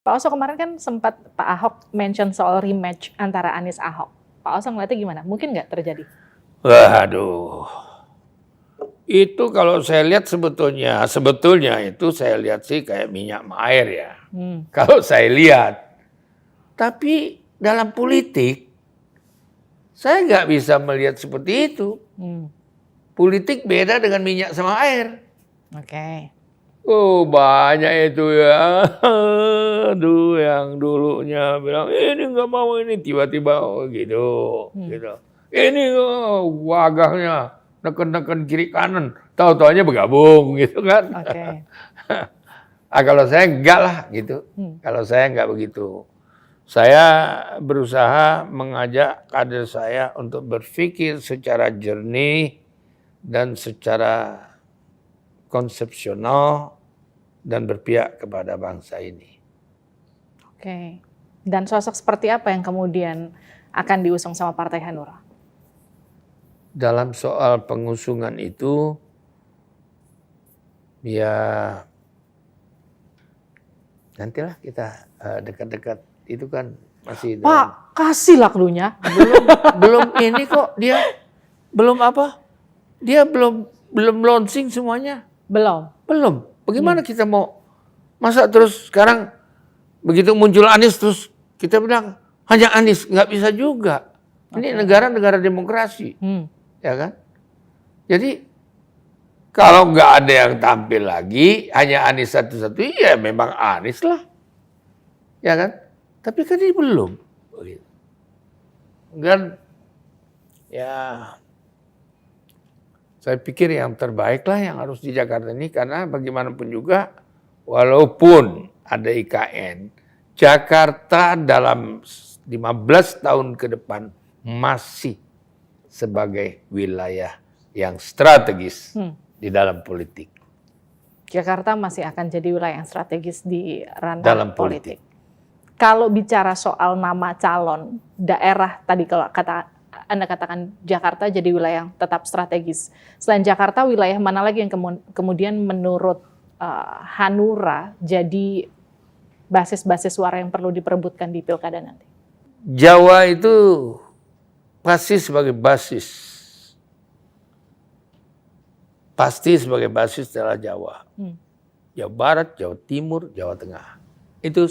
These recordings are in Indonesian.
Pak Oso kemarin kan sempat Pak Ahok mention soal rematch antara Anies Ahok. Pak Oso ngeliatnya gimana? Mungkin nggak terjadi? Waduh, itu kalau saya lihat sebetulnya itu saya lihat sih kayak minyak sama air ya. Kalau saya lihat, tapi dalam politik saya nggak bisa melihat seperti itu. Politik beda dengan minyak sama air. Oke. Oh banyak itu ya, aduh yang dulunya bilang ini nggak mau ini tiba-tiba oh, gitu. Ini wagahnya neken-neken kiri kanan, tahu-taunya bergabung gitu kan. Oke. Kalau saya enggak lah gitu, kalau saya enggak begitu. Saya berusaha mengajak kader saya untuk berpikir secara jernih dan secara konsepsional dan berpihak kepada bangsa ini. Oke. Dan sosok seperti apa yang kemudian akan diusung sama Partai Hanura? Dalam soal pengusungan itu, ya nantilah kita dekat-dekat itu kan masih. Pak, kasihlah clue-nya. Belum ini kok dia belum apa? Dia belum launching semuanya. Belum. Bagaimana kita mau masa terus sekarang begitu muncul Anies terus kita bilang hanya Anies, nggak bisa juga. Ini negara demokrasi, ya kan? Jadi kalau nggak ada yang tampil lagi, hanya Anies satu-satu, ya memang Anies lah, ya kan? Tapi kan ini belum, kan? Ya. Saya pikir yang terbaik lah yang harus di Jakarta ini karena bagaimanapun juga walaupun ada IKN, Jakarta dalam 15 tahun ke depan masih sebagai wilayah yang strategis di dalam politik. Jakarta masih akan jadi wilayah yang strategis di ranah dalam politik. Kalau bicara soal nama calon daerah tadi kalau Anda katakan Jakarta jadi wilayah yang tetap strategis. Selain Jakarta, wilayah mana lagi yang kemudian menurut Hanura jadi basis-basis suara yang perlu diperebutkan di pilkada nanti? Jawa itu pasti sebagai basis. Pasti sebagai basis adalah Jawa. Jawa Barat, Jawa Timur, Jawa Tengah. Itu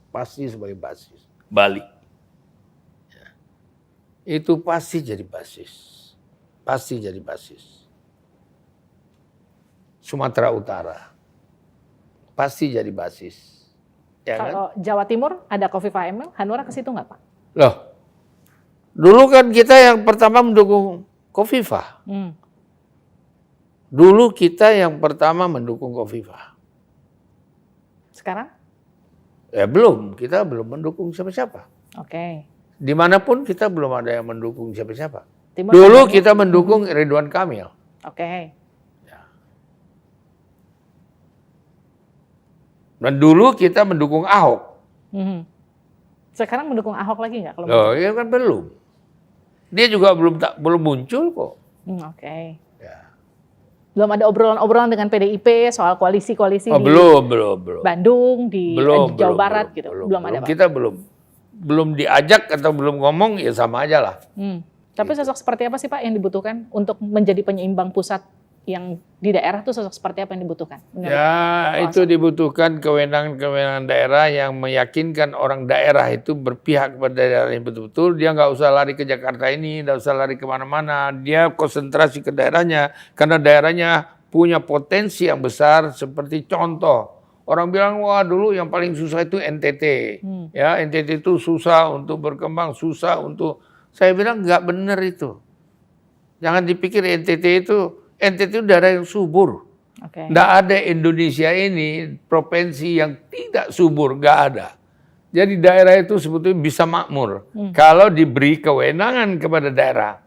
pasti sebagai basis. Bali. Itu pasti jadi basis. Pasti jadi basis. Sumatera Utara. Pasti jadi basis. Ya kalau kan? Jawa Timur ada Khofifah Emil, Hanura ke situ nggak Pak? Loh, dulu kan kita yang pertama mendukung Khofifah. Dulu kita yang pertama mendukung Khofifah. Sekarang? Ya belum, kita belum mendukung siapa-siapa. Oke. Dimanapun kita belum ada yang mendukung siapa-siapa. Timur dulu kita mendukung Ridwan Kamil. Oke. Dan dulu kita mendukung Ahok. Sekarang mendukung Ahok lagi nggak? Loh, ya kan belum. Dia juga belum muncul kok. Oke. Ya. Belum ada obrolan-obrolan dengan PDIP soal koalisi-koalisi di belum. Bandung, di Jawa Barat gitu. Belum ada. Kita belum diajak atau belum ngomong ya sama aja lah. Tapi sosok seperti apa sih Pak yang dibutuhkan untuk menjadi penyeimbang pusat yang di daerah tuh sosok seperti apa yang dibutuhkan? Ya itu dibutuhkan kewenangan daerah yang meyakinkan orang daerah itu berpihak kepada daerah yang betul-betul. Dia nggak usah lari ke Jakarta ini, nggak usah lari kemana-mana. Dia konsentrasi ke daerahnya karena daerahnya punya potensi yang besar. Seperti contoh orang bilang wah dulu yang paling susah itu NTT, ya NTT itu susah untuk berkembang, susah untuk. Saya bilang nggak benar itu. Jangan dipikir NTT itu daerah yang subur. Nggak ada Indonesia ini provinsi yang tidak subur, nggak ada. Jadi daerah itu sebetulnya bisa makmur. Kalau diberi kewenangan kepada daerah,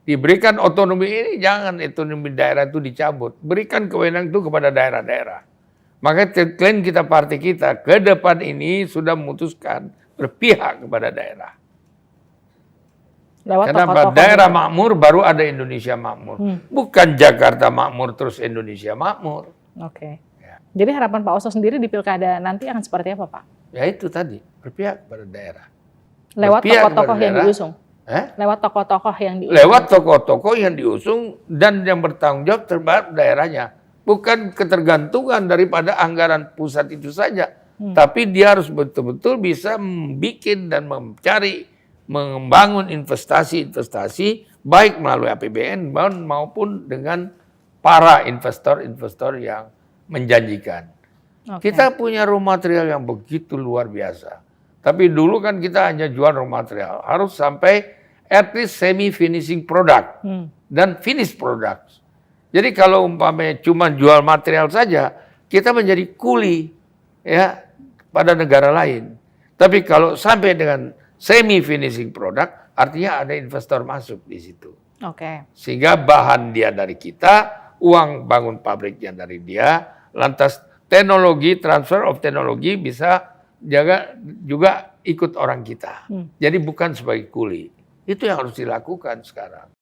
diberikan otonomi ini, jangan otonomi daerah itu dicabut. Berikan kewenangan itu kepada daerah-daerah. Maka tagline kita partai kita ke depan ini sudah memutuskan berpihak kepada daerah. Kenapa? Daerah makmur baru ada Indonesia makmur. Bukan Jakarta makmur terus Indonesia makmur. Oke. Ya. Jadi harapan Pak Oso sendiri di pilkada nanti akan seperti apa Pak? Ya itu tadi, berpihak pada daerah. Lewat Berpihak tokoh-tokoh kepada yang daerah. diusung. Lewat tokoh-tokoh yang diusung. Lewat tokoh-tokoh yang diusung dan yang bertanggung jawab terhadap daerahnya. Bukan ketergantungan daripada anggaran pusat itu saja. Tapi dia harus betul-betul bisa membuat dan mencari, membangun investasi-investasi baik melalui APBN maupun dengan para investor-investor yang menjanjikan. Kita punya raw material yang begitu luar biasa. Tapi dulu kan kita hanya jual raw material. Harus sampai at least semi-finishing product dan finished products. Jadi kalau umpamanya cuma jual material saja, kita menjadi kuli ya pada negara lain. Tapi kalau sampai dengan semi-finishing product, artinya ada investor masuk di situ. Sehingga bahan dia dari kita, uang bangun pabriknya dari dia, lantas teknologi, transfer of teknologi bisa juga ikut orang kita. Jadi bukan sebagai kuli. Itu yang harus dilakukan sekarang.